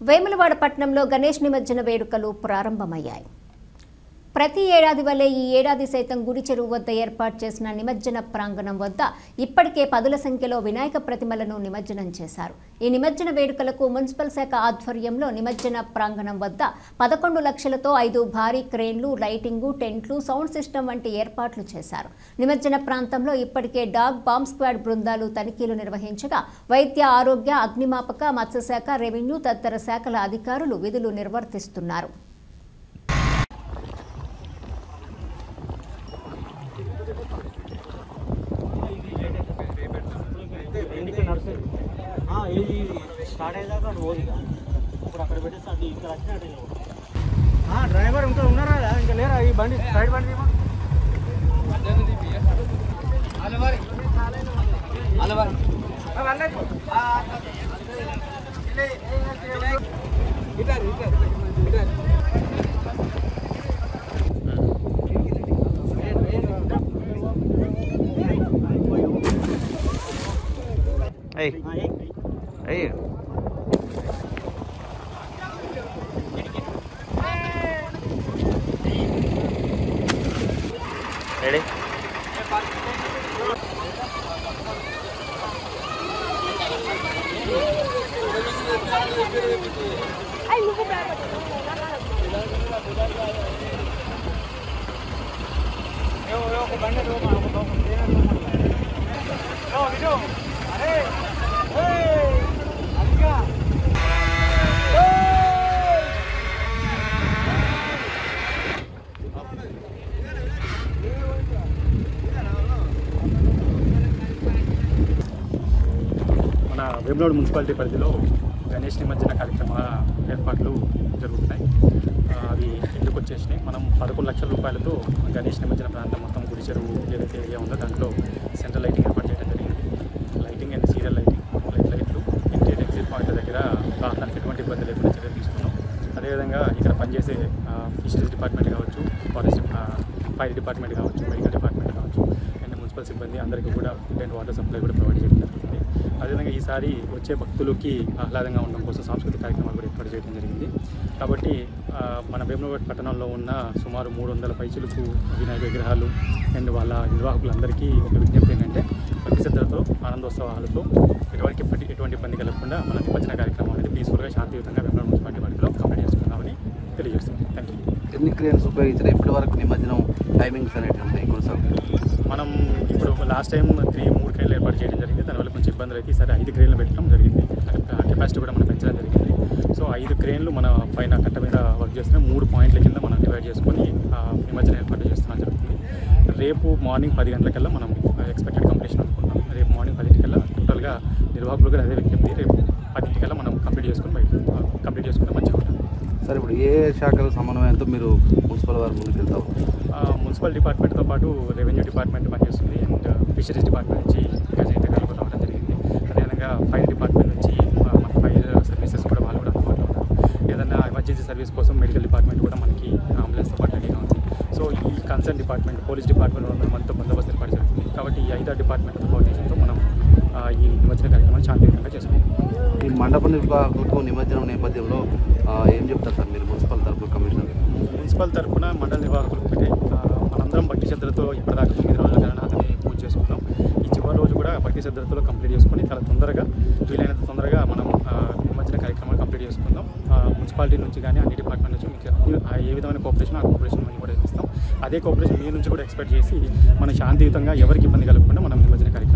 వేములవాడ పట్టణంలో గణేష్ నిమజ్జన వేడుకలు ప్రారంభమయ్యాయి. ప్రతి ఏడాది వల్లే ఈ ఏడాది సైతం గుడి చెరువు వద్ద ఏర్పాటు చేసిన నిమజ్జన ప్రాంగణం వద్ద ఇప్పటికే పదుల సంఖ్యలో వినాయక ప్రతిమలను నిమజ్జనం చేశారు. ఈ నిమజ్జన వేడుకలకు మున్సిపల్ శాఖ ఆధ్వర్యంలో నిమజ్జన ప్రాంగణం వద్ద 11 లక్షలతో 5 భారీ క్రేన్లు, లైటింగు, టెంట్లు, సౌండ్ సిస్టమ్ వంటి ఏర్పాట్లు చేశారు. నిమజ్జన ప్రాంతంలో ఇప్పటికే డాగ్, బాంబ్ స్క్వాడ్ బృందాలు తనిఖీలు నిర్వహించగా వైద్య, ఆరోగ్య, అగ్నిమాపక, మత్స్యశాఖ, రెవెన్యూ తదితర శాఖల అధికారులు విధులు నిర్వర్తిస్తున్నారు. డ్రైవర్ ఉన్నారా ఇంకా లేరా? ఈ బండి సైడ్ బండి Ready? వేములవాడ మున్సిపాలిటీ పరిధిలో గణేష్ నిమజ్జన కార్యక్రమాల ఏర్పాట్లు జరుగుతున్నాయి. అవి ఎందుకు వచ్చేసినాయి? మనం 11 లక్షల రూపాయలతో గణేష్ నిమజ్జన ప్రాంతం మొత్తం గుడి చెరువు ఏదైతే ఏరియా ఉందో దాంట్లో సెంట్రల్ లైటింగ్ ఏర్పాటు చేయడం జరిగింది. లైటింగ్ అండ్ సీరియల్ లైట్లు ఎంట్రీ ఎగ్జిట్ పాయింట్ దగ్గర వాహనాలకు ఎటువంటి ఇబ్బంది లేకుండా చర్యలు తీసుకున్నాం. అదేవిధంగా ఇక్కడ పనిచేసే ఫిషరీస్ డిపార్ట్మెంట్ కావచ్చు, ఫారెస్ట్ ఫైర్ డిపార్ట్మెంట్ కావచ్చు, మెడికల్ డిపార్ట్మెంట్ కావచ్చు అండ్ మున్సిపల్ సిబ్బంది అందరికీ కూడా ఫుడ్ అండ్ వాటర్ సప్లై కూడా ప్రొవైడ్ చేయడం జరుగుతుంది. అదేవిధంగా ఈసారి వచ్చే భక్తులకి ఆహ్లాదంగా ఉండడం కోసం సాంస్కృతిక కార్యక్రమాలు కూడా ఏర్పాటు చేయడం జరిగింది. కాబట్టి మన వేములవాడ పట్టణంలో ఉన్న సుమారు 300 పైచిలకు వినాయక విగ్రహాలు అండ్ వాళ్ళ నిర్వాహకులందరికీ ఒక విజ్ఞప్తి ఏంటంటే భక్తి శ్రద్ధలతో, ఆనందోత్సవాలతో ఎటువంటి ఇబ్బంది కలగకుండా మన నిమజ్జన కార్యక్రమం అనేది పీస్ఫుల్గా, శాంతియుతంగా వేములవాడ మున్సిపాలిటీ పరిధిలో కంప్లీట్ చేసుకుందామని తెలియజేస్తున్నాం. Thank you. ఎన్ని క్రేన్స్ ఉపయోగించిన ఇప్పటి వరకు నిమజ్జనం టైమింగ్స్ అనేవి ఉంటాయి మనం ఇప్పుడు లాస్ట్ టైం 3 క్రేన్లు ఏర్పాటు చేయడం జరిగింది. దానివల్ల కొంచెం ఇబ్బందులు అయితే ఈసారి 5 క్రేన్లు పెట్టడం జరిగింది. కెపాసిటీ కూడా మనం పెంచడం జరిగింది. సో 5 క్రేన్లు మన పైన కట్ట మీద వర్క్ చేస్తున్న 3 పాయింట్ల కింద మనం డివైడ్ చేసుకొని నిమజ్జనం ఏర్పాటు చేస్తున్నాం జరుగుతుంది. రేపు మార్నింగ్ 10 గంటలకల్లా మనం ఎక్స్పెక్టెడ్ కంప్లీషన్ అనుకుంటాం. రేపు మార్నింగ్ 10 టోటల్గా నిర్వాహకులు కూడా అదే విజ్ఞప్తి. రేపు 10 మనం కంప్లీట్ చేసుకుంటే మంచిగా ఉంటుంది. సార్, ఇప్పుడు ఏ శాఖల సమన్వయంతో మీరు మున్సిపల్ వారి ముందుకు వెళ్తారు? మున్సిపల్ డిపార్ట్మెంట్తో పాటు రెవెన్యూ డిపార్ట్మెంట్ పనిచేస్తుంది అండ్ ఫిషరీస్ డిపార్ట్మెంట్ నుంచి గజయిత కలుపు రావడం జరిగింది. అదేవిధంగా ఫైర్ డిపార్ట్మెంట్ నుంచి మన ఫైర్ సర్వీసెస్ కూడా వాళ్ళు కూడా అందుబాటులో ఉన్నారు. ఏదైనా ఎమర్జెన్సీ సర్వీస్ కోసం మెడికల్ డిపార్ట్మెంట్ కూడా మనకి అంబులెన్స్తో పాటు రెడీగా ఉంది. సో ఈ కన్సర్న్ డిపార్ట్మెంట్, పోలీస్ డిపార్ట్మెంట్ మనతో బందోబస్తు ఏర్పాటు జరుగుతుంది. కాబట్టి ఈ 5 డిపార్ట్మెంట్ కోఆర్డినేషన్తో మనం ఈ నిమజ్జన కార్యక్రమాన్ని శాంతియుతంగా చేసుకుంటాం. ఈ మండప నిర్వాహకులకు నిమజ్జనం నేపథ్యంలో ఏం చెప్తారు సార్ మీరు మున్సిపల్ తరఫున, కమిషనర్? మున్సిపల్ తరఫున మండల నిర్వాహకులకు ఒకటే, మనందరం భక్తి శ్రద్ధలతో ఇప్పటిదాకా 9 రోజుల గణనాథని పూజ చేసుకున్నాం. ఈ చివరి రోజు కూడా భక్తి శ్రద్ధలతో కంప్లీట్ చేసుకొని చాలా తొందరగా, వీలైనంత తొందరగా మనం నిమజ్జన కార్యక్రమాలు కంప్లీట్ చేసుకుందాం. మున్సిపాలిటీ నుంచి కానీ అన్ని డిపార్ట్మెంట్ నుంచి మీకు ఏ విధమైన కోఆపరేషన్ ఆ కోఆపరేషన్ మనం కూడా ఇస్తాం. అదే కోఆపరేషన్ మీ నుంచి కూడా ఎక్స్పెక్ట్ చేసి మనం శాంతియుతంగా ఎవరికి ఇబ్బంది కలగకుండా మనం నిమజ్జన కార్యక్రమం